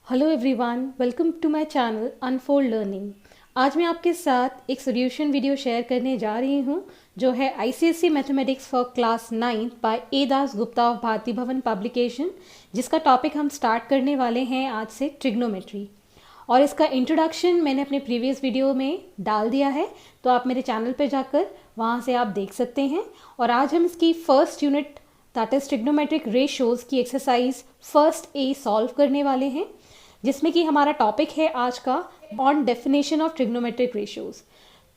Hello everyone, welcome to my channel Unfold Learning. आज मैं आपके साथ एक सॉल्यूशन वीडियो शेयर करने जा रही हूं जो है ICSE mathematics for class 9 by A Das Gupta of Bharati Bhawan publication, जिसका टॉपिक हम स्टार्ट करने वाले हैं आज से ट्रिग्नोमेट्री। और इसका इंट्रोडक्शन मैंने अपने प्रीवियस वीडियो में डाल दिया है, तो आप मेरे चैनल पर जाकर वहाँ से आप देख सकते हैं। और आज हम इसकी first unit that is trigonometric ratios की एक्सरसाइज फर्स्ट ए सॉल्व करने वाले हैं, जिसमें कि हमारा टॉपिक है आज का on definition of trigonometric ratios.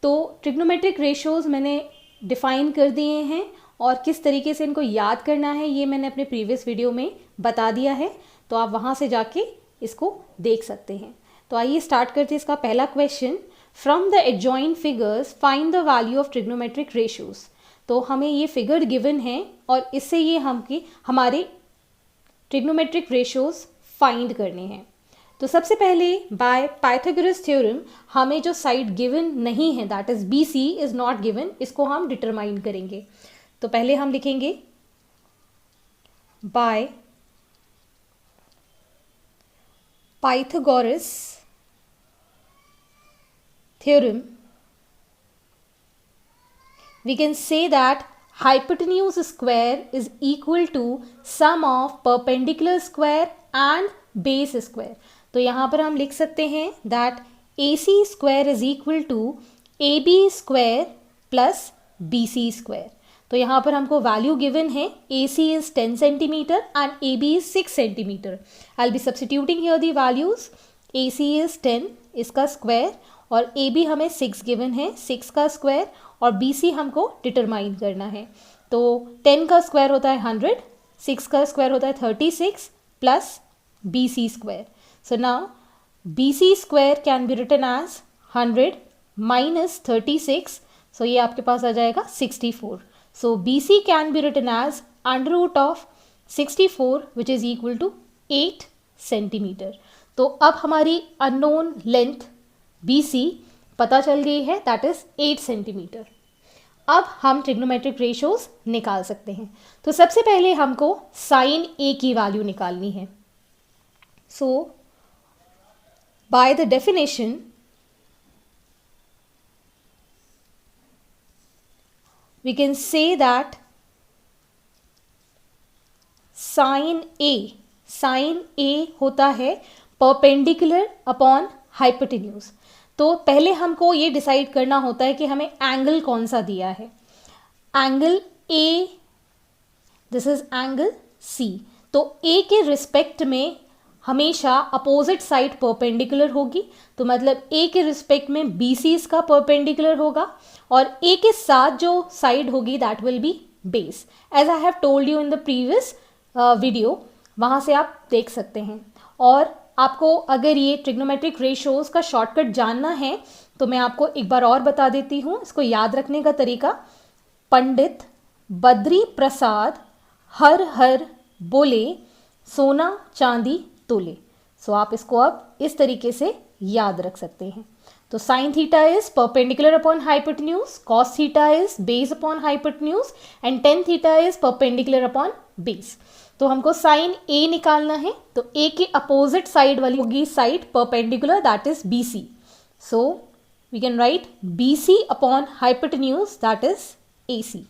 तो ट्रिग्नोमेट्रिक रेशियोज़ मैंने डिफ़ाइन कर दिए हैं और किस तरीके से इनको याद करना है ये मैंने अपने प्रीवियस वीडियो में बता दिया है, तो आप वहाँ से जाके इसको देख सकते हैं। तो आइए स्टार्ट करते हैं इसका पहला question. From the adjoint figures find the value of trigonometric ratios. तो हमें ये फिगर गिवन है और इससे ये हमारे ट्रिग्नोमेट्रिक रेशियोज़ फाइंड करने हैं। तो सबसे पहले बाय पाइथागोरस थ्योरम हमें जो साइड गिवन नहीं है that is B C is not given, इसको हम डिटरमाइन करेंगे। तो पहले हम लिखेंगे by Pythagoras theorem we can say that hypotenuse square is equal to sum of perpendicular square and base square। तो यहाँ पर हम लिख सकते हैं that AC square is equal to AB square plus BC square। तो यहाँ पर हमको वैल्यू गिवन है AC is 10 centimeter and AB is 6 centimeter। I'll be substituting here the values। AC is 10 इसका स्क्वायर और AB हमें 6 गिवन है 6 का स्क्वायर और BC हमको डिटरमाइन करना है। तो 10 का स्क्वायर होता है 100, 6 का स्क्वायर होता है 36 plus BC square. So now BC square can be written as 100 minus 36, सो ये आपके पास आ जाएगा 64। So BC can be written as under root of 64 which is equal to 8 centimetre. तो अब हमारी अननोन लेंथ BC पता चल गई है दैट इज 8 सेंटीमीटर। अब हम ट्रिग्नोमेट्रिक रेशियोज निकाल सकते हैं। तो सबसे पहले हमको साइन ए की वैल्यू निकालनी है। So by the definition we can say that sine A होता है परपेंडिकुलर अपॉन हाइपोटेन्यूज। तो पहले हमको ये डिसाइड करना होता है कि हमें एंगल कौन सा दिया है। Angle A, this is angle C. तो ए के रिस्पेक्ट में हमेशा अपोजिट साइड परपेंडिकुलर होगी, तो मतलब ए के रिस्पेक्ट में बी सी इसका परपेंडिकुलर होगा और ए के साथ जो साइड होगी that will be base, as I have told you in the previous video, वहाँ से आप देख सकते हैं। और आपको अगर ये ट्रिग्नोमेट्रिक रेशियोज़ का शॉर्टकट जानना है तो मैं आपको एक बार और बता देती हूँ इसको याद रखने का तरीका। पंडित बद्री प्रसाद हर हर बोले सोना चांदी तोले। सो आप इसको अब इस तरीके से याद रख सकते हैं। तो sine theta is perpendicular upon hypotenuse, cos theta is base upon hypotenuse and tan theta is perpendicular upon base. तो हमको साइन ए निकालना है, तो ए के अपोजिट साइड वाली होगी side perpendicular that is B C. So we can write B C upon hypotenuse that is A C.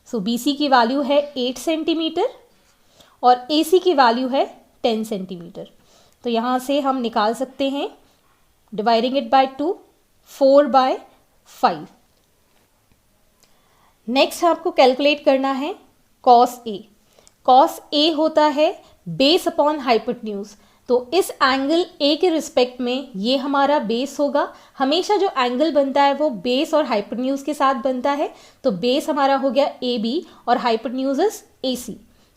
So B C की value है 8 सेंटीमीटर और ए सी की वैल्यू है 10 सेंटीमीटर। तो यहाँ से हम निकाल सकते हैं dividing it by 2, 4 by 5। Next आपको कैलकुलेट करना है कॉस ए। कॉस ए होता है बेस अपॉन हाइपोटेन्यूज। तो इस एंगल ए के रिस्पेक्ट में ये हमारा बेस होगा। हमेशा जो एंगल बनता है वो बेस और हाइपोटेन्यूज के साथ बनता है। तो बेस हमारा हो गया ए बी और hypotenuse is A C.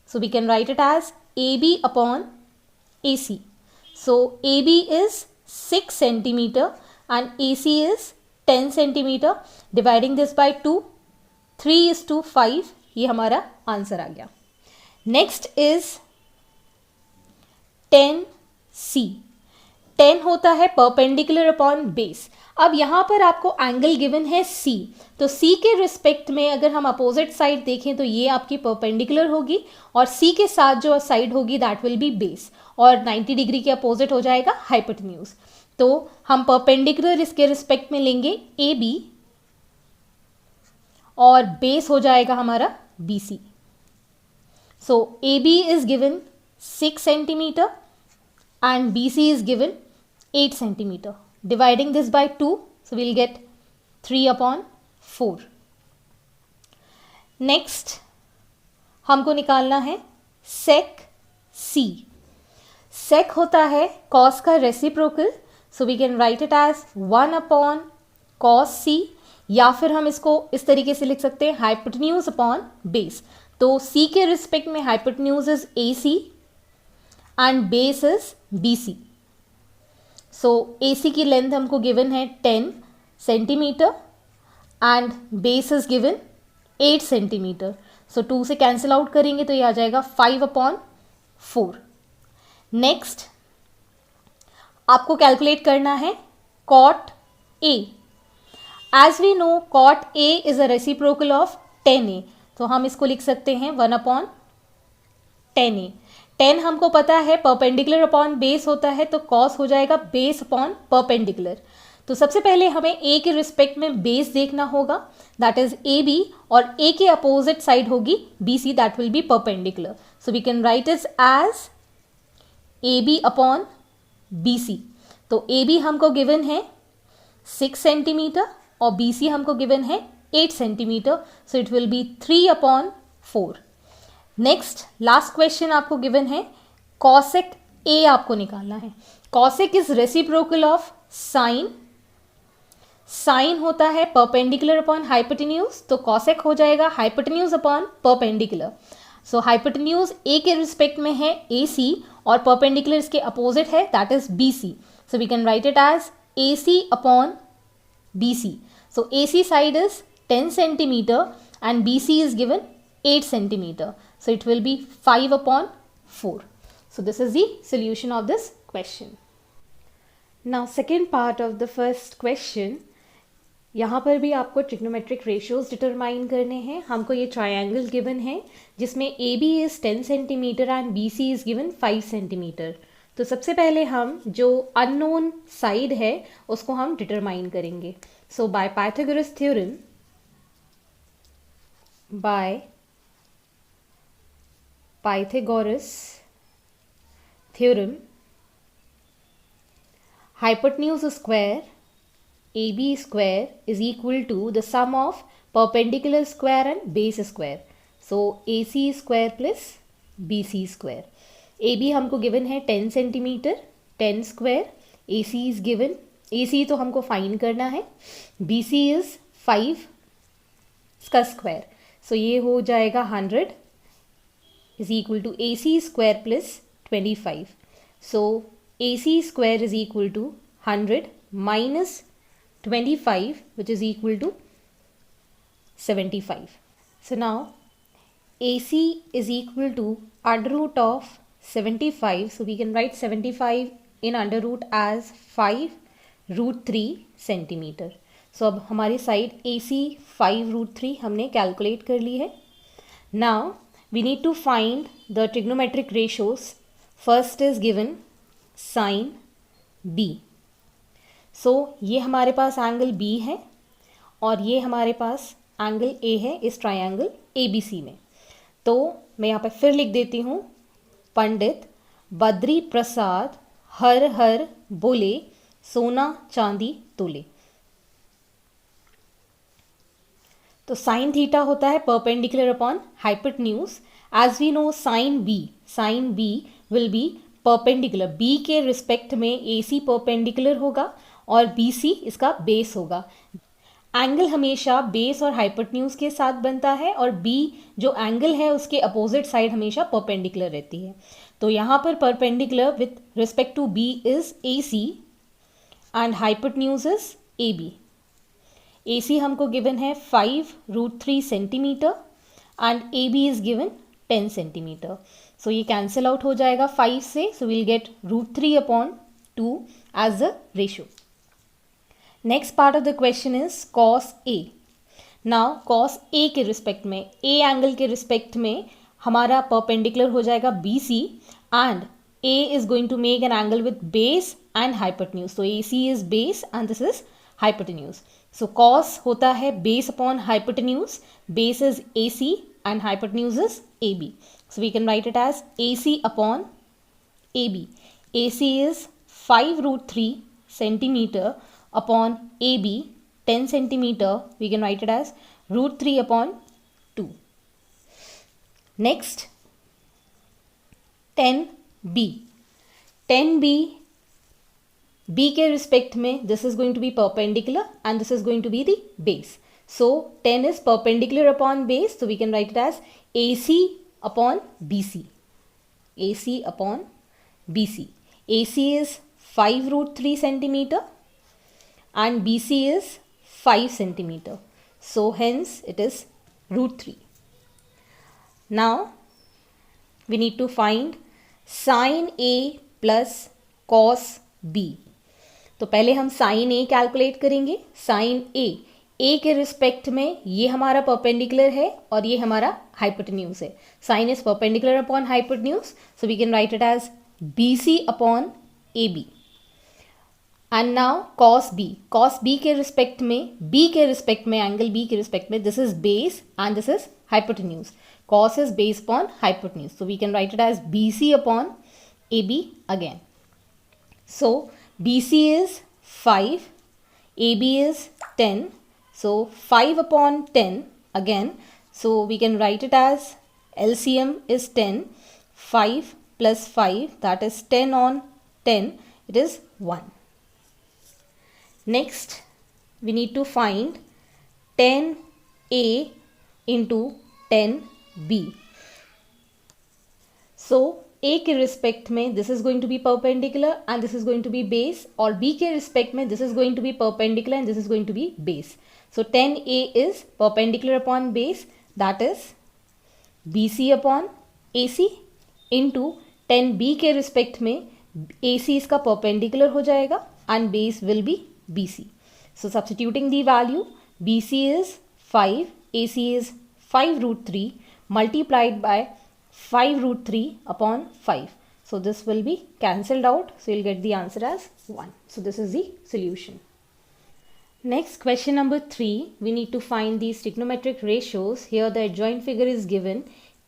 So we can write it as A B upon A C. So A B is 6 centimetre and A C is 10 centimetre. Dividing this by 2, 3:5, ये हमारा answer आ गया। Next is 10C। 10 होता है perpendicular upon base. अब यहाँ पर आपको angle given है C, तो C के रिस्पेक्ट में अगर हम अपोजिट साइड देखें तो ये आपकी परपेंडिकुलर होगी और C के साथ जो साइड होगी दैट विल बी बेस, और 90 डिग्री के अपोजिट हो जाएगा हाइपोटेन्यूज। तो हम परपेंडिकुलर इसके रिस्पेक्ट में लेंगे AB और बेस हो जाएगा हमारा BC। So AB is given 6 centimetre and BC is given 8 centimeter. Dividing this by 2, so we'll get 3/4. Next हमको निकालना है sec C. Sec होता है cos का reciprocal, so we can write it as 1/cos C, या फिर हम इसको इस तरीके से लिख सकते हैं hypotenuse upon base. तो C के रिस्पेक्ट में hypotenuse is AC and base is BC. So AC की लेंथ हमको गिवन है 10 centimetre and base is given 8 centimetre. So 2 से कैंसिल आउट करेंगे तो ये आ जाएगा 5/4। नेक्स्ट आपको कैलकुलेट करना है cot A. As we know cot A is a reciprocal of 10A, तो हम इसको लिख सकते हैं 1/10A। 10 हमको पता है परपेंडिकुलर अपॉन बेस होता है, तो कॉस हो जाएगा बेस अपॉन परपेंडिकुलर। तो सबसे पहले हमें ए के रिस्पेक्ट में बेस देखना होगा, दैट इज ए बी, और ए के अपोजिट साइड होगी B C, that will be perpendicular. So we can write it as A B upon B C. तो ए बी हमको गिवन है 6 सेंटीमीटर और बी सी हमको गिवन है 8 centimetre, so it will be 3/4। Next last question आपको given है cosec A आपको निकालना है। Cosec is reciprocal of sine. Sine होता है परपेंडिकुलर अपॉन हाइपोटेन्यूज, तो कॉसेक हो जाएगा hypotenuse upon perpendicular. So hypotenuse A के रिस्पेक्ट में है ए सी और परपेंडिकुलर इसके अपोजिट है, that is B C. So we can write it as A C upon B C. So A C side is 10 centimetre and BC is given 8 centimeter. So it will be 5/4. So this is the solution of this question. Now second part of the first question. यहाँ पर भी आपको trigonometric ratios determine करने हैं। हमको ये triangle given है जिसमें AB is 10 centimetre and BC is given 5 centimetre. तो सबसे पहले हम जो अननोन साइड है उसको हम डिटरमाइन करेंगे। So by Pythagoras theorem, by Pythagoras theorem, hypotenuse square AB square is equal to the sum of perpendicular square and base square. So AC square plus BC square. AB हमको given है 10 centimetre, 10 square, AC is given, AC तो हमको find करना है, BC is 5 इसका square. सो ये हो जाएगा 100 is equal to AC square plus 25। So AC square is equal to 100 minus 25 which is equal to 75। So now AC is equal to under root of 75. So we can write 75 in under root as 5√3 centimeter. So अब हमारी side AC 5√3 हमने calculate कर ली है। Now we need to find the trigonometric ratios. First is given sine B. सो ये हमारे पास angle B है और ये हमारे पास एंगल A है इस ट्रायंगल ABC में। तो मैं यहाँ पर फिर लिख देती हूँ, पंडित बद्री प्रसाद हर हर बोले सोना चांदी तोले। तो साइन थीटा होता है perpendicular upon hypotenuse. As we know sine B will be perpendicular, B के रिस्पेक्ट में AC परपेंडिकुलर होगा और BC इसका बेस होगा। एंगल हमेशा बेस और हाइपोटेन्यूज के साथ बनता है और B जो एंगल है उसके अपोजिट साइड हमेशा परपेंडिकुलर रहती है। तो यहाँ पर perpendicular with respect to B is AC and hypotenuse is AB। AC हमको गिवन है 5√3 centimetre and AB is given 10 centimetre. So ये कैंसिल आउट हो जाएगा 5 से, so we'll get √3/2 as the ratio. Next part of the question is cos A. Now cos A के respect में, A angle के respect में हमारा परपेंडिकुलर हो जाएगा B C, and A is going to make an angle with base and hypotenuse. So A C is base and this is hypotenuse. So cos होता है base upon hypotenuse. Base is A C and hypotenuse is A B. So we can write it as A C upon A B. A C is 5√3 centimeter upon AB 10 centimeter. We can write it as √3 upon 2. Next 10B. 10B, B के respect में this is going to be perpendicular and this is going to be the base. So 10 is perpendicular upon base, so we can write it as AC upon BC. AC upon BC. AC is 5√3 centimeter and BC is 5 centimeter. So hence it is √3. Now we need to find sin A plus cos B. तो पहले हम sin A calculate करेंगे. sin A के respect में ये हमारा perpendicular है और ये हमारा हाइपोटेन्यूज है. sin is perpendicular upon hypotenuse, so we can write it as BC upon AB. And now cos B. Cos B के रिस्पेक्ट में, बी के रिस्पेक्ट में, एंगल बी के रिस्पेक्ट में, this is base and this is hypotenuse. Cos is base upon hypotenuse, so we can write it as B C upon A B again. So B C is 5, A B is 10, so 5 upon 10 again. So we can write it as LCM is 10, 5 plus 5, that is 10 on 10, it is 1. Next, we need to find 10A into 10B. So, A के respect में this is going to be perpendicular and this is going to be base, और B के respect में this is going to be perpendicular and this is going to be base. So, 10A is perpendicular upon base, that is BC upon AC into 10B के respect में AC इसका perpendicular हो जाएगा and base will be BC. So substituting the value, BC is 5, AC is 5√3 multiplied by 5√3 upon 5. So this will be cancelled out. So you'll get the answer as 1. So this is the solution. Next, question number 3. We need to find these trigonometric ratios. Here the adjoint figure is given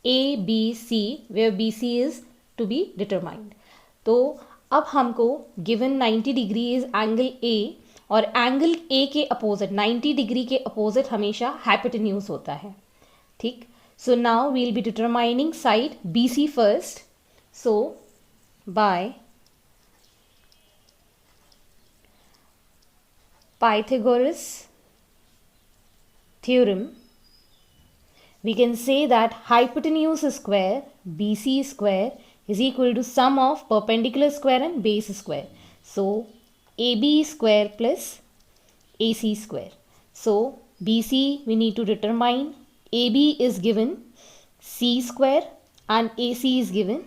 ABC, where BC is to be determined. तो अब हमको given 90 degree is angle A, और angle A के opposite 90 degree के opposite हमेशा hypotenuse होता है. ठीक. So now we will be determining side B C first. So by Pythagoras theorem we can say that hypotenuse square BC square is equal to sum of perpendicular square and base square. So AB square plus AC square. So BC we need to determine. AB is given C square and AC is given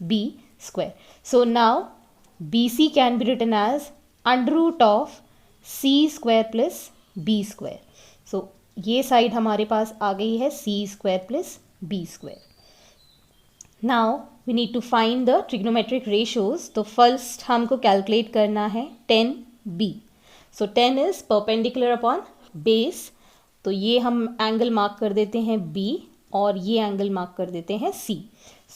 B square. So now BC can be written as under root of C square plus B square. So ये side हमारे पास आ गई है C square plus B square. Now we need to find the trigonometric ratios. तो first हमको calculate करना है 10B. So 10 is perpendicular upon base. तो ये हम एंगल मार्क कर देते हैं B और ये एंगल मार्क कर देते हैं C.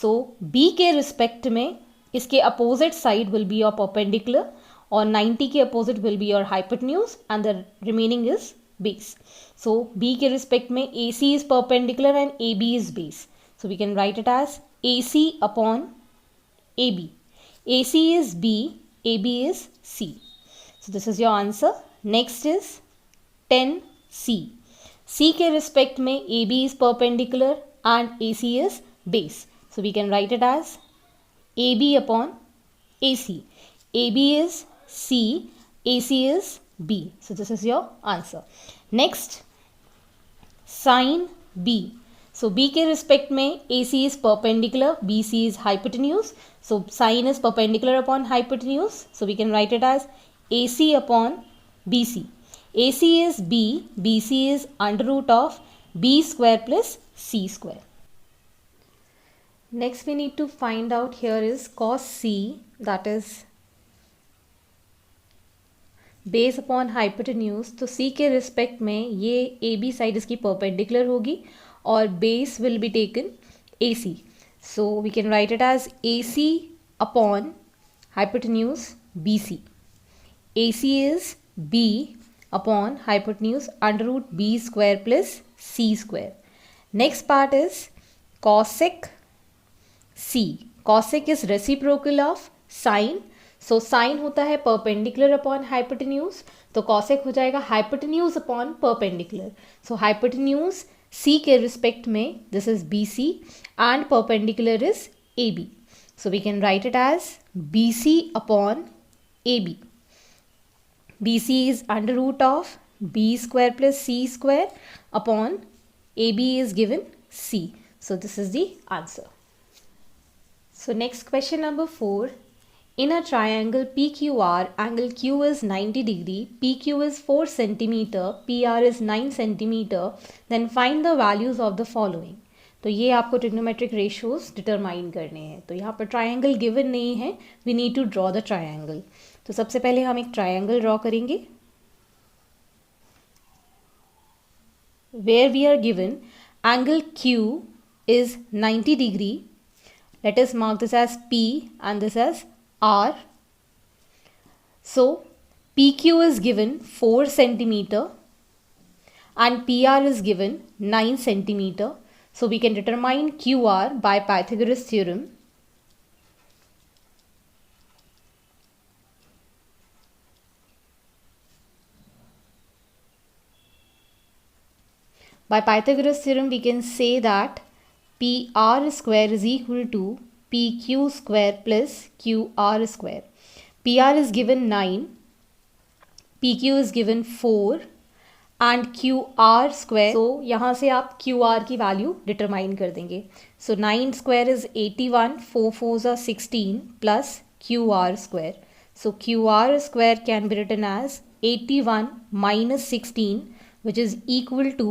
So B के रिस्पेक्ट में इसके opposite side will be your perpendicular और 90 के opposite will be your hypotenuse and the remaining is base. So B के रिस्पेक्ट में AC is perpendicular and AB is base. So we can write it as AC upon AB. AC is B, AB is C. So this is your answer. Next is 10C. C के respect में AB is perpendicular and AC is base. So we can write it as AB upon AC. AB is C, AC is B. So this is your answer. Next, sin B. So B के respect में AC is perpendicular, BC is hypotenuse. So sin is perpendicular upon hypotenuse. So we can write it as AC upon BC. AC is B, BC is under root of B square plus C square. Next we need to find out here is cos C, that is base upon hypotenuse. तो C के respect में ये AB side इसकी perpendicular होगी और base will be taken AC. So we can write it as AC upon hypotenuse BC. AC is B upon hypotenuse under root B square plus C square. Next part is cosec C. Cosec is reciprocal of sine. So sine होता है perpendicular upon hypotenuse. तो cosec हो जाएगा hypotenuse upon perpendicular. So hypotenuse C के respect में this is BC and perpendicular is AB. So we can write it as BC upon AB. BC is under root of B square plus C square upon AB is given C. So this is the answer. So next question number 4. In a triangle PQR, angle Q is 90 degree, PQ is 4 centimeter, PR is 9 centimeter, then find the values of the following. तो ये आपको trigonometric ratios determine करने हैं. तो यहाँ पर triangle given नहीं है, we need to draw the triangle. तो सबसे पहले हम एक ट्रायंगल ड्रॉ करेंगे where we are given angle Q is 90 degree. Let us mark this as P and this as R. So PQ is given 4 centimeter and PR is given 9 centimeter. So we can determine QR by Pythagoras theorem. By Pythagoras theorem we can say that PR square is equal to PQ square plus QR square. PR is given 9, PQ is given 4 and QR square. So यहाँ से आप QR की value determine कर देंगे. So 9 square is 81, 4 4s are 16 plus QR square. So QR square can be written as 81 minus 16 which is equal to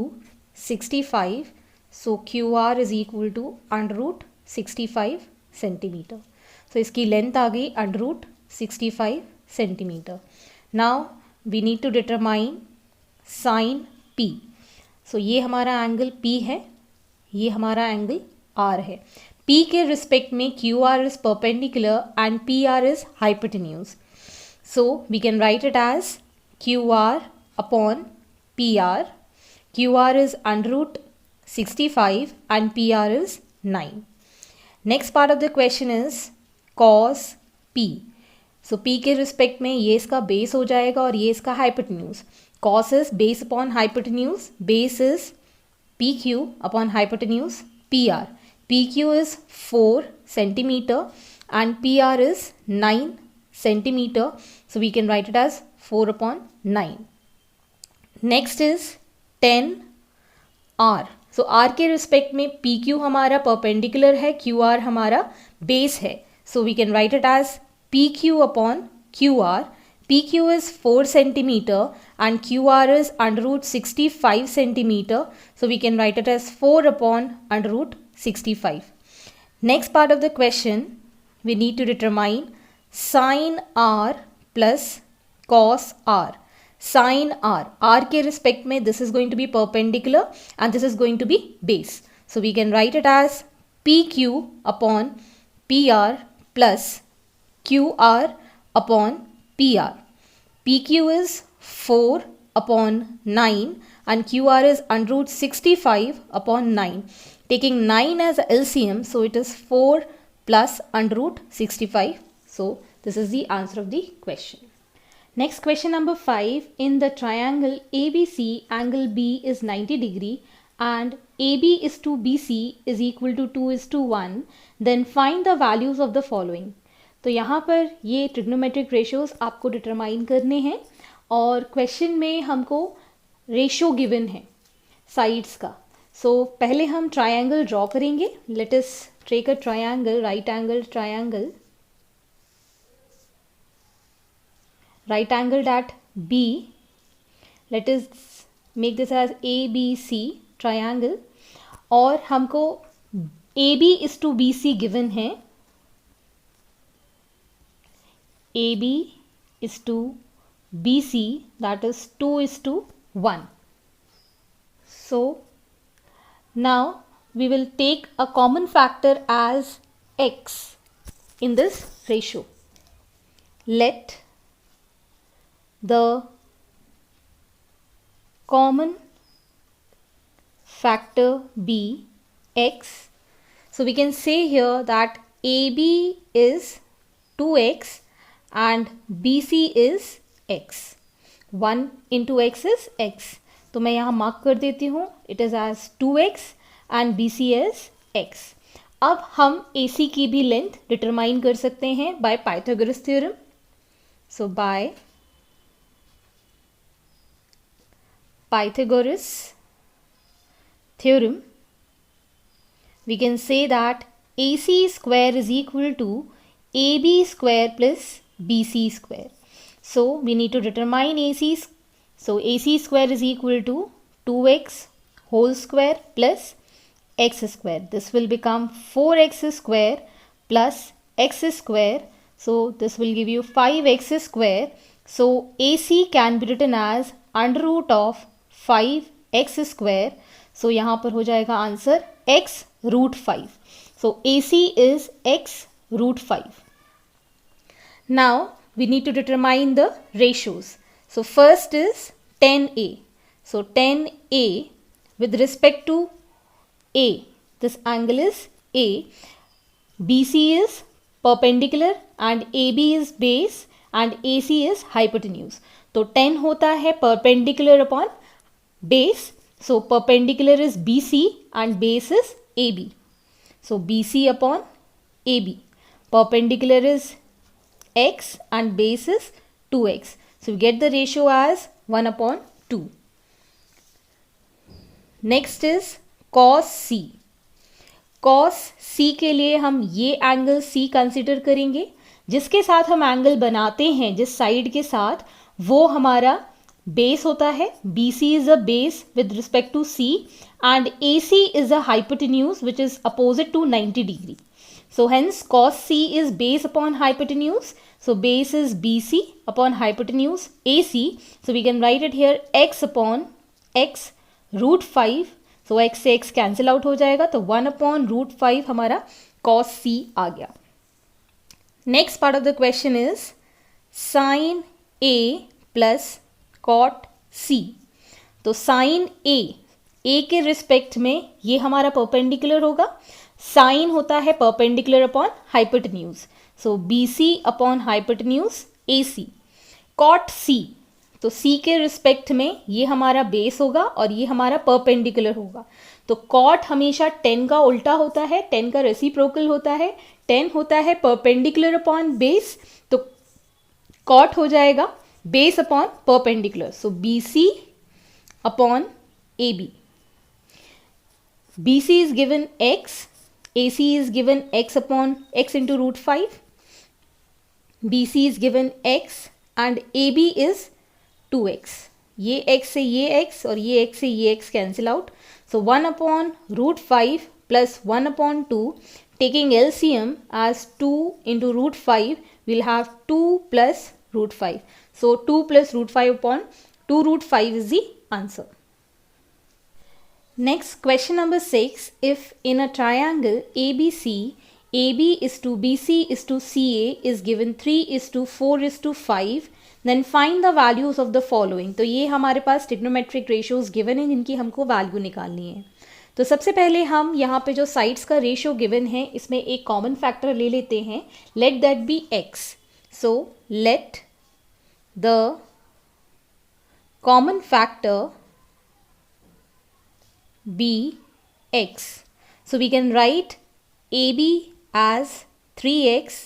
65. So QR is equal to under root 65 centimetre. So इसकी length आ गई under root 65 centimetre. Now we need to determine sine P. सो ये हमारा angle P है, ये हमारा angle R है. P के रिस्पेक्ट में QR is perpendicular and PR is hypotenuse. So we can write it as QR upon PR. QR is under root 65 and PR is 9. Next part of the question is cos P. सो P के respect में ये इसका base हो जाएगा और ये इसका hypotenuse. Cos is base upon hypotenuse, base is PQ upon hypotenuse PR. PQ is 4 centimeter and PR is 9 centimeter. So we can write it as 4 upon 9. Next is 10 R. So R के respect में PQ हमारा perpendicular है, QR हमारा base है. So we can write it as PQ upon QR. PQ is 4 centimeter and QR is under root 65 centimeter. So we can write it as 4 upon under root 65. Next part of the question, we need to determine sin R plus cos R. Sin R. R के respect में this is going to be perpendicular and this is going to be base. So we can write it as PQ upon PR plus QR upon PR. PQ is 4 upon 9 and QR is under root 65 upon 9. Taking 9 as LCM, so it is 4 plus under root 65. So this is the answer of the question. Next question number 5. In the triangle ABC, angle B is 90 degree and AB is to BC is equal to 2:1. Then find the values of the following. तो यहाँ पर ये trigonometric ratios आपको determine करने हैं और question में हमको रेशियो गिवन है साइड्स का. सो पहले हम ट्रायंगल ड्रॉ करेंगे. Let us take a triangle, right angle triangle. Right angle at B. Let is make this as ABC triangle, और हमको AB is to BC given है, AB is to BC, that is 2:1. So now we will take a common factor as x in this ratio. Let the common factor be x. So we can say here that AB is 2x and BC is x. 1 into x is x. तो मैं यहाँ mark कर देती हूँ, it is as 2x and BC is x. अब हम AC की भी लेंथ डिटरमाइन कर सकते हैं bye Pythagoras theorem. So by Pythagoras theorem, we can say that AC square is equal to AB square plus BC square. So we need to determine AC. So AC square is equal to 2x whole square plus x square. This will become 4x square plus x square. So this will give you 5x square. So AC can be written as under root of 5x square. So यहाँ पर हो जाएगा answer x root 5. So AC is x root 5. Now we need to determine the ratios. So first is 10A. So 10A with respect to A, this angle is A. BC is perpendicular and AB is base and AC is hypotenuse. तो 10 होता है perpendicular upon base. So perpendicular is BC and base is AB. So BC upon AB. Perpendicular is x and base is 2x. So we get the ratio as 1/2. Next is cos C. cos C के लिए हम ये angle C consider करेंगे. जिसके साथ हम angle बनाते हैं, जिस साइड के साथ, वो हमारा बेस होता है. BC is a base with respect to C and AC is a hypotenuse which is opposite to 90 degree. So hence cos C is base upon hypotenuse. So base is BC upon hypotenuse AC. So we can write it here x upon x root 5. So x से x cancel out हो जाएगा, तो 1/√5 हमारा cos C आ गया. Next part of the question is sin A plus cot C. तो sin A के respect में ये हमारा परपेंडिकुलर होगा. साइन होता है perpendicular upon hypotenuse. So BC upon hypotenuse AC. Cot C, तो C के रिस्पेक्ट में ये हमारा बेस होगा और ये हमारा परपेंडिकुलर होगा. तो कॉट हमेशा 10 का उल्टा होता है, 10 का रेसिप्रोकल होता है. 10 होता है परपेंडिकुलर अपॉन बेस, तो कॉट हो जाएगा base upon perpendicular. So BC upon AB. BC is given x, AC is given x upon x into √5. BC is given x and AB is 2x. ये x से ये x और ये x से ये x cancel out. So 1/√5 plus 1/2, taking LCM as 2 into √5, we'll have 2 plus √5. So 2 plus √5 upon 2√5 is the answer. Next, question number 6. If in a triangle ABC, AB is to BC is to CA is given 3:4:5, then find the values of the following. तो ये हमारे पास trigonometric ratios given है जिनकी हमको value निकालनी है. तो सबसे पहले हम यहाँ पे जो साइड्स का रेशियो गिवन है इसमें एक कॉमन फैक्टर ले लेते हैं. Let that be x. So let the common factor be x. So we can write AB as 3x,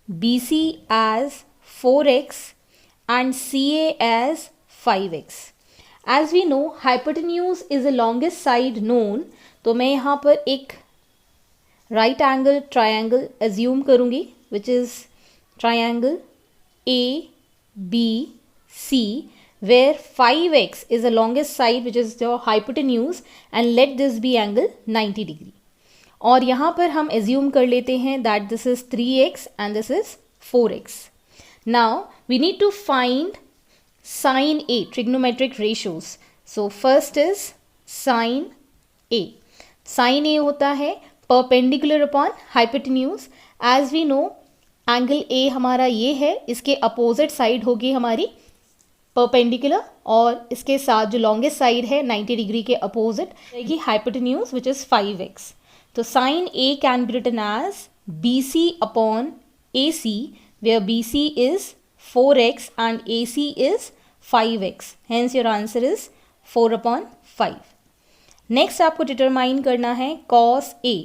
BC as 4x and CA as 5x. As we know, hypotenuse is the longest side known. तो मैं यहाँ पर एक right angle triangle assume करूँगी, which is triangle ABC, where 5x is the longest side which is your hypotenuse and let this be angle 90 degree. और यहाँ पर हम assume कर लेते हैं that this is 3x and this is 4x. Now we need to find sin A, trigonometric ratios. So first is sin A. Sin A होता है perpendicular upon hypotenuse. As we know angle A हमारा ये है, इसके opposite side होगी हमारी perpendicular और इसके साथ जो लॉन्गेस्ट साइड है 90 डिग्री के अपोजिट रहेगी हाइपोटेन्यूज विच इज 5x. तो sine A can be written as BC upon AC where BC is 4x and AC is 5x. Hence your answer is 4/5. Next आपको determine करना है cos A.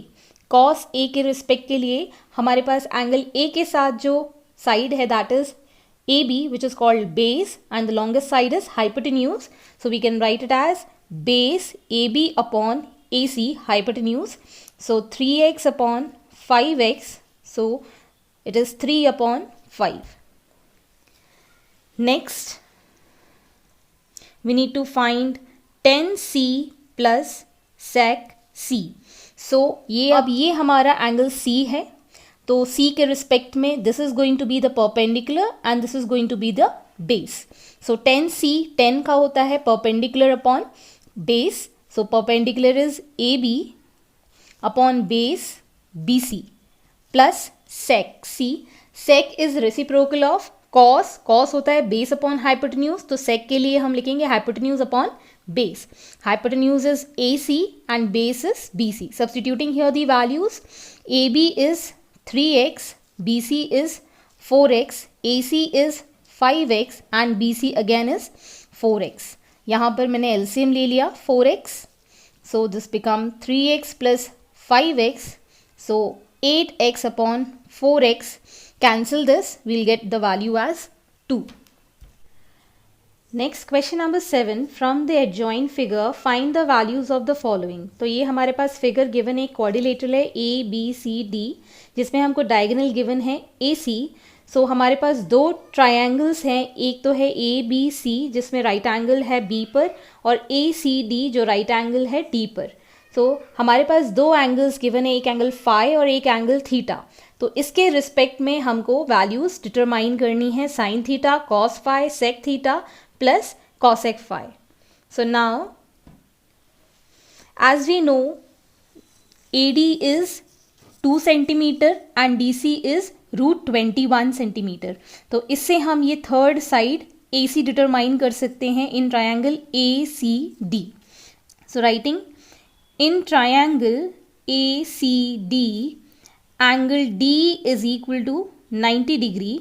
cos A के respect के लिए हमारे पास angle A के साथ जो साइड है that is AB which is called base and the longest side is hypotenuse. So we can write it as base AB upon AC hypotenuse. So 3x upon 5x. So it is 3/5. Next we need to find tan C plus sec C. So ये हमारा angle C है, तो C के respect में this is going to be the perpendicular and this is going to be the base. So tan C, tan का होता है perpendicular upon base. So perpendicular is AB upon base BC plus sec C. sec is reciprocal of cos. cos होता है base upon hypotenuse, तो sec के लिए हम लिखेंगे hypotenuse upon base. Hypotenuse is AC and base is BC. Substituting here the values, AB is 3x, BC is 4x, AC is 5x and BC again is 4x. यहाँ पर मैंने LCM ले लिया 4x. So this become 3x plus 5x. So 8x upon 4x. Cancel this, we'll get the value as 2. Next question number 7. From the adjoint figure find the values of the following. तो ये हमारे पास figure given एक quadrilateral है ABCD जिसमें हमको diagonal given है AC. सो हमारे पास दो ट्रायंगल्स हैं, एक तो है ABC जिसमें राइट एंगल है B पर और ACD जो राइट एंगल है D पर. सो हमारे पास दो एंगल्स गिवन है, एक एंगल फाई और एक एंगल थीटा. तो इसके रिस्पेक्ट में हमको वैल्यूज डिटरमाइन करनी है sine theta, cos phi, sec theta plus cosec phi. So now as we know AD is 2 centimeter and DC is √21 centimeter. तो इससे हम ये थर्ड साइड AC डिटरमाइन कर सकते हैं in triangle ACD. So writing in triangle ACD angle D is equal to 90 degree.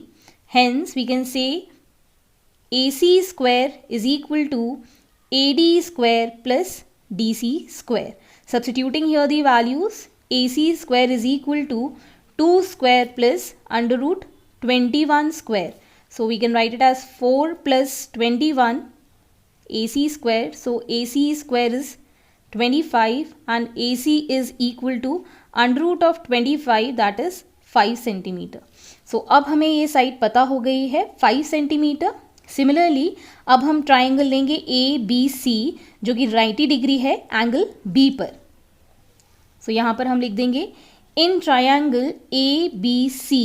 Hence we can say AC square is equal to AD square plus DC square. Substituting here the values, AC square is equal to 2 square plus under root 21 square. So we can write it as 4 plus 21 AC square. So AC square is 25 and AC is equal to under root of 25 that is 5 centimeter. So अब हमें ये side पता हो गई है 5 centimetre. Similarly अब हम triangle लेंगे ABC जो कि 90 डिग्री है एंगल B पर. सो यहाँ पर हम लिख देंगे in triangle ABC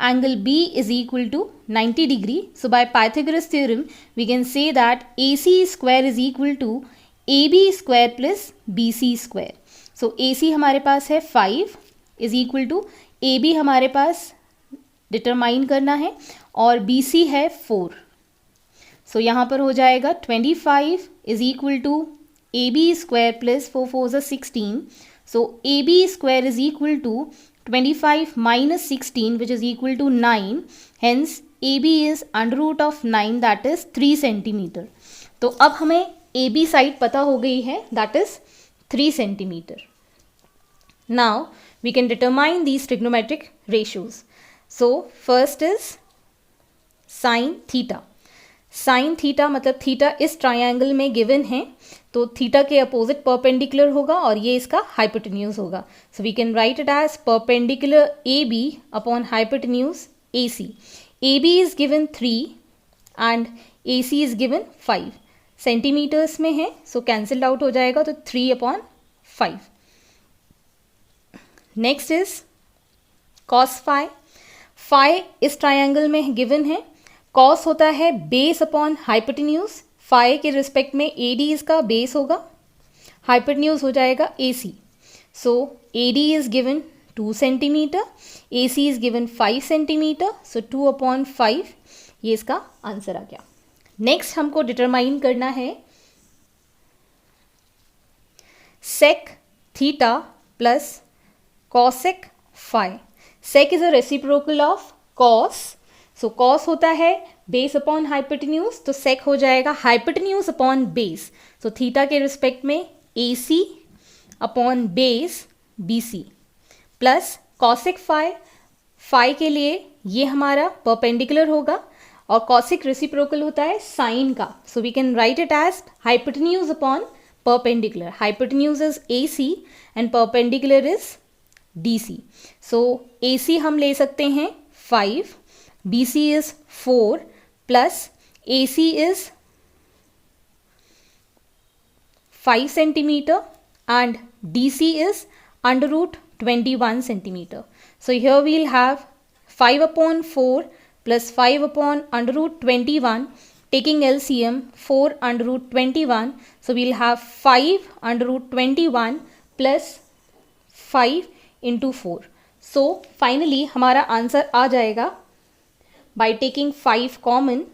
angle B is equal to 90 degree. So by Pythagoras theorem we can say that AC square is equal to AB square plus BC square. So AC हमारे पास है 5 is equal to AB हमारे पास determine करना है और BC है 4. सो यहाँ पर हो जाएगा 25 is equal to AB square plus 4 4 16. So AB square is equal to 25 minus 16 which is equal to 9. Hence AB is under root of 9 that is 3 centimetre. तो अब हमें AB साइड पता हो गई है that is 3 centimetre. Now we can determine these trigonometric ratios. So first is sine theta. Sine theta मतलब theta इस triangle में गिवन है तो थीटा के अपोजिट परपेंडिकुलर होगा और ये इसका हाइपोटेन्यूज होगा. So we can write it as perpendicular AB upon hypotenuse AC. AB is given 3 and AC is given 5 centimetres में है, सो कैंसिल आउट हो जाएगा, तो 3/5. Next is cos phi. phi इस ट्रायंगल में गिवन है. cos होता है बेस अपॉन हाइपोटेन्यूज. phi के रिस्पेक्ट में AD इसका बेस होगा, हाइपोटेन्यूज हो जाएगा AC. So AD is given 2 centimetre, AC is given 5 centimetre, सो 2/5 ये इसका आंसर आ गया. नेक्स्ट हमको डिटरमाइन करना है sec theta plus cosec phi. sec is a reciprocal of cos. So cos होता है बेस अपॉन हाइपोटेन्यूज, तो sec हो जाएगा हाइपोटेन्यूज अपॉन बेस. तो थीटा के रिस्पेक्ट में AC upon base BC plus cosec phi. phi के लिए ये हमारा परपेंडिकुलर होगा और cosec रेसिप्रोकल होता है साइन का. So we can write it as hypotenuse upon perpendicular. Hypotenuse is AC and perpendicular is DC. So AC हम ले सकते हैं 5, BC is 4 plus AC is 5 centimetre and DC is under root 21 centimeter. So here we will have 5/4 plus 5 under root 21, taking LCM 4 under root 21. So we will have 5 under root 21 plus 5 into 4. So finally हमारा answer आ जाएगा by taking 5 common,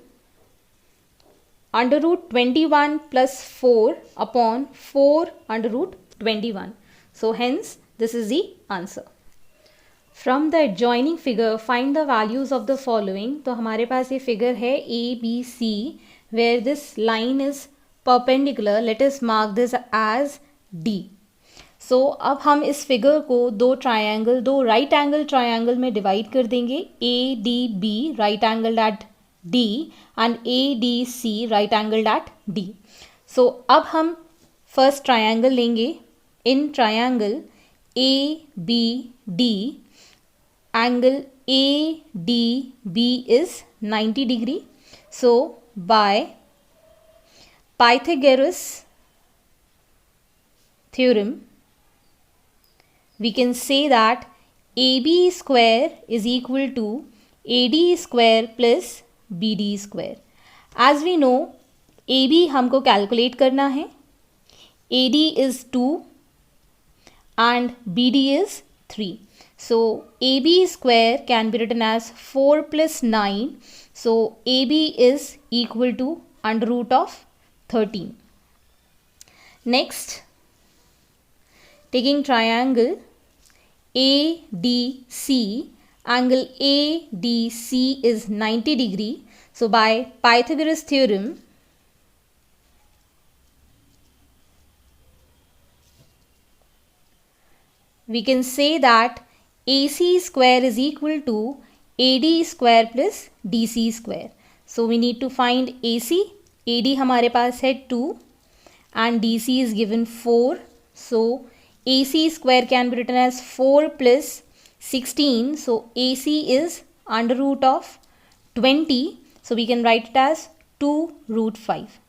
under root 21 plus 4 upon 4 under root 21. So hence this is the answer. From the adjoining figure find the values of the following. तो हमारे पास ये figure है ABC where this line is perpendicular. Let us mark this as D. So अब हम इस figure को दो right angle triangle में डिवाइड कर देंगे. ADB right angle at D and ADC right angle at D. So अब हम फर्स्ट ट्रायंगल लेंगे. In triangle ABD angle ADB is 90 degree. So by Pythagoras theorem we can say that AB square is equal to AD square plus BD square. As we know AB हमको calculate करना है. AD is 2 and BD is 3. So AB square can be written as 4 plus 9. So AB is equal to under root of 13. Next, taking triangle ADC, angle ADC is 90 degree. So by Pythagoras theorem we can say that AC square is equal to AD square plus DC square. So we need to find AC. AD हमारे पास है 2 and DC is given 4. So AC square can be written as 4 plus 16. So AC is under root of 20. So we can write it as 2 root 5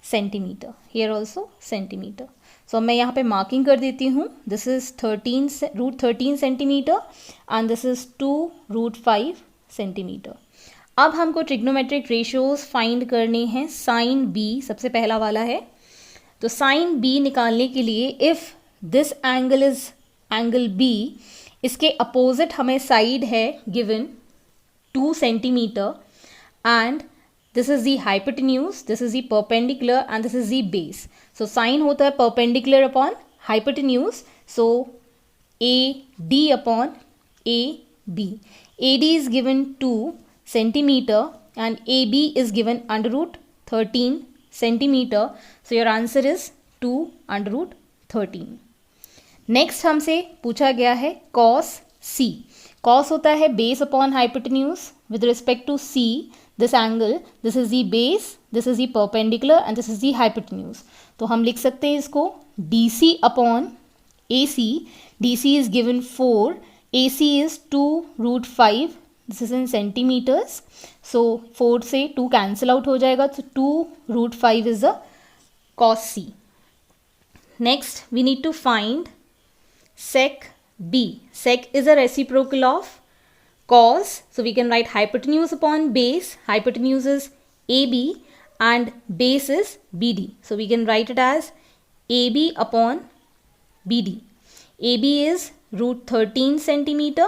centimeter. Here also centimeter. So मैं यहाँ पे marking कर देती हूँ. This is root 13 centimetre and this is 2 root 5 centimetre. अब हमको trigonometric ratios find करने हैं. साइन बी सबसे पहला वाला है. तो साइन बी निकालने के लिए if this angle is angle B, इसके अपोजिट हमें साइड है given 2 centimetre and this is the hypotenuse, this is the perpendicular and this is the base. So sine होता है perpendicular upon hypotenuse. So AD upon AB. AD is given 2 centimeter and AB is given under root 13 centimeter. So your answer is 2 under root 13. Next हमसे पूछा गया है cos C. Cos होता है base upon hypotenuse. With respect to C, this angle, this is the base, this is the perpendicular and this is the hypotenuse. तो हम लिख सकते हैं इसको DC upon AC. DC is given 4, AC is 2 root 5 this is in centimetres. So 4 से 2 cancel out हो जाएगा, तो 2√5 is the cos C. Next we need to find sec B. Sec is a reciprocal of cos, so we can write hypotenuse upon base. Hypotenuse is AB and base is BD, so we can write it as AB upon BD. AB is √13 centimeter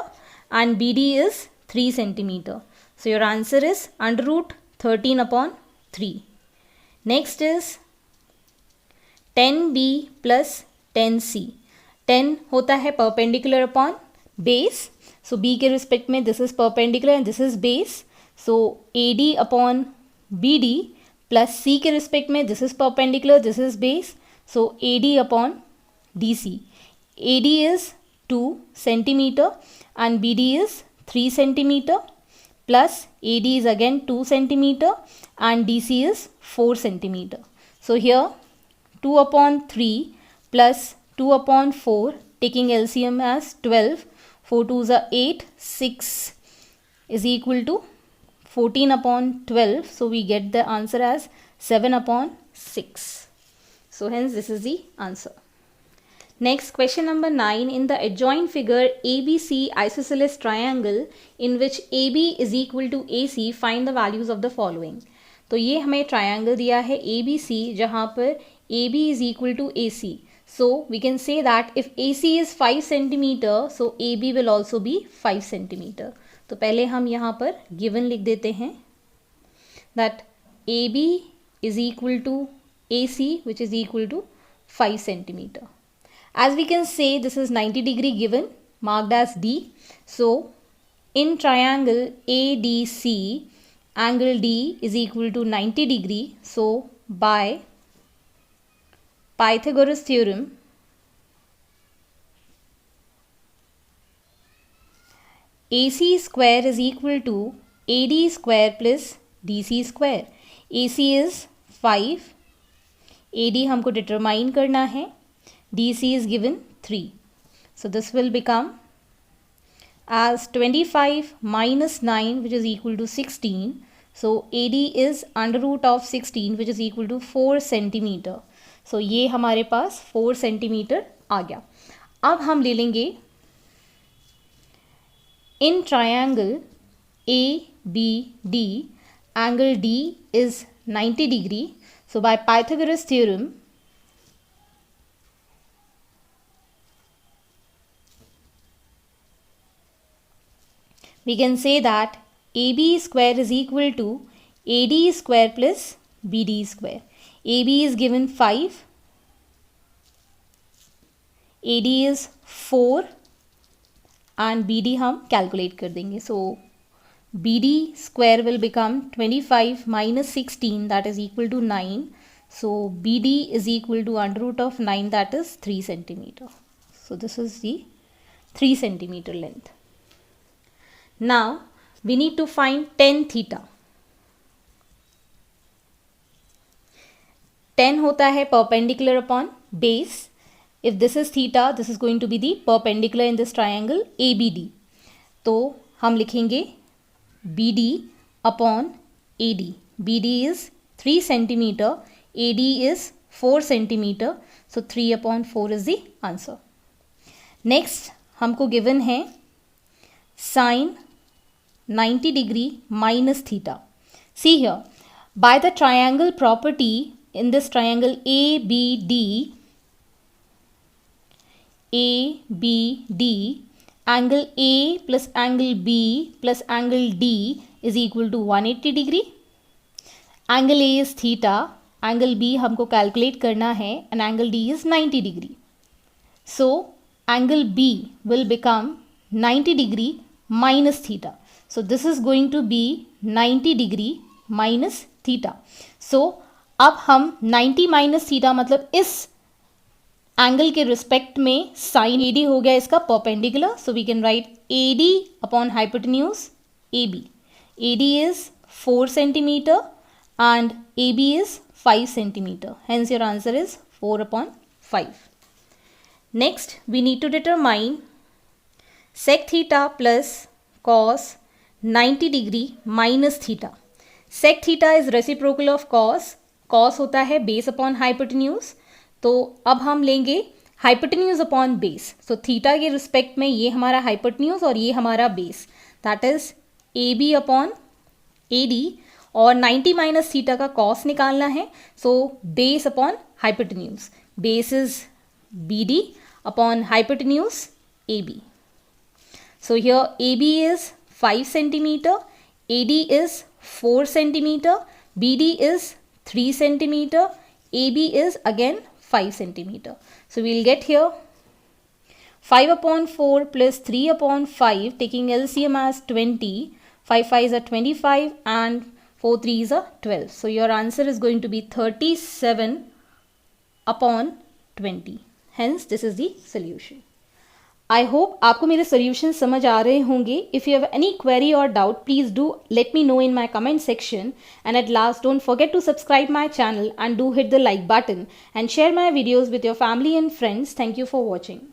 and BD is 3 centimeter. So your answer is √13 upon 3. Next is 10B plus 10C. 10 होता है perpendicular upon base. So B के respect में this is perpendicular and this is base. So AD upon BD plus C के respect में this is perpendicular, this is base. So AD upon DC. AD is 2 centimeter and BD is 3 centimeter plus AD is again 2 centimeter and DC is 4 centimeter. So here 2 upon 3 plus 2 upon 4, taking LCM as 12, 4 2s are 8, 6 is equal to 14 upon 12. So we get the answer as 7 upon 6. So hence this is the answer. Next, question number 9. In the adjoint figure ABC isosceles triangle in which AB is equal to AC, find the values of the following. तो ये हमें triangle दिया है ABC जहाँ पर AB is equal to AC. So we can say that if AC is 5 centimeter, so AB will also be 5 centimeter. तो पहले हम यहाँ पर given लिख देते हैं that AB is equal to AC, which is equal to 5 centimeter. As we can say, this is 90 degree given, marked as D. So in triangle ADC, angle D is equal to 90 degree. So by Pythagoras theorem, AC square is equal to AD square plus DC square. AC is 5, AD हमको determine करना है, DC is given 3. So this will become as 25 minus 9, which is equal to 16. So AD is under root of 16, which is equal to 4 centimeter. So ये हमारे पास 4 centimeter आ गया. अब हम ले लेंगे in triangle ABD, angle D is 90 degree. So by Pythagoras theorem, we can say that AB square is equal to AD square plus BD square. AB is given 5, AD is 4 and BD हम calculate कर देंगे. So BD square will become 25 minus 16, that is equal to 9. So BD is equal to under root of 9, that is 3 centimeter. So this is the 3 centimeter length. Now we need to find tan theta. Tan होता है perpendicular upon base. If this is theta, this is going to be the perpendicular in this triangle ABD. तो हम लिखेंगे BD upon AD. BD is 3 centimeter, AD is 4 centimeter. So 3 upon 4 is the answer. Next हमको given है sin 90 degree minus theta. See here, by the triangle property in this triangle ABD, angle A plus angle B plus angle D is equal to 180 degree. Angle A is theta, angle B हमको calculate करना है and angle D is 90 degree. So angle B will become 90 degree minus theta. So this is going to be 90 degree minus theta. So अब हम 90 minus theta मतलब इस angle के respect में sign AD हो गया इसका perpendicular. So we can write AD upon hypotenuse AB. AD is 4 centimeter and AB is 5 centimeter. Hence your answer is 4 upon 5. Next we need to determine sec theta plus cos 90 degree minus theta. Sec theta is reciprocal of cos. Cos होता है base upon hypotenuse. तो अब हम लेंगे hypotenuse upon base. So theta के respect में ये हमारा हाइपोटेन्यूज और ये हमारा base, that is A B upon A D. और 90 माइनस थीटा का कॉस निकालना है. So base upon hypotenuse, base is B D upon hypotenuse A B. So here AB is 5 centimeter, AD is 4 centimeter, BD is 3 centimeter, AB is again 5 centimeter. So we'll get here 5 upon 4 plus 3 upon 5, taking LCM as 20. 5 5s are 25 and 4 3s are 12. So your answer is going to be 37 upon 20. Hence this is the solution. I hope आपको मेरे solutions समझ आ रहे होंगे. If you have any query or doubt, please do let me know in my comment section. And at last, don't forget to subscribe my channel and do hit the like button and share my videos with your family and friends. Thank you for watching.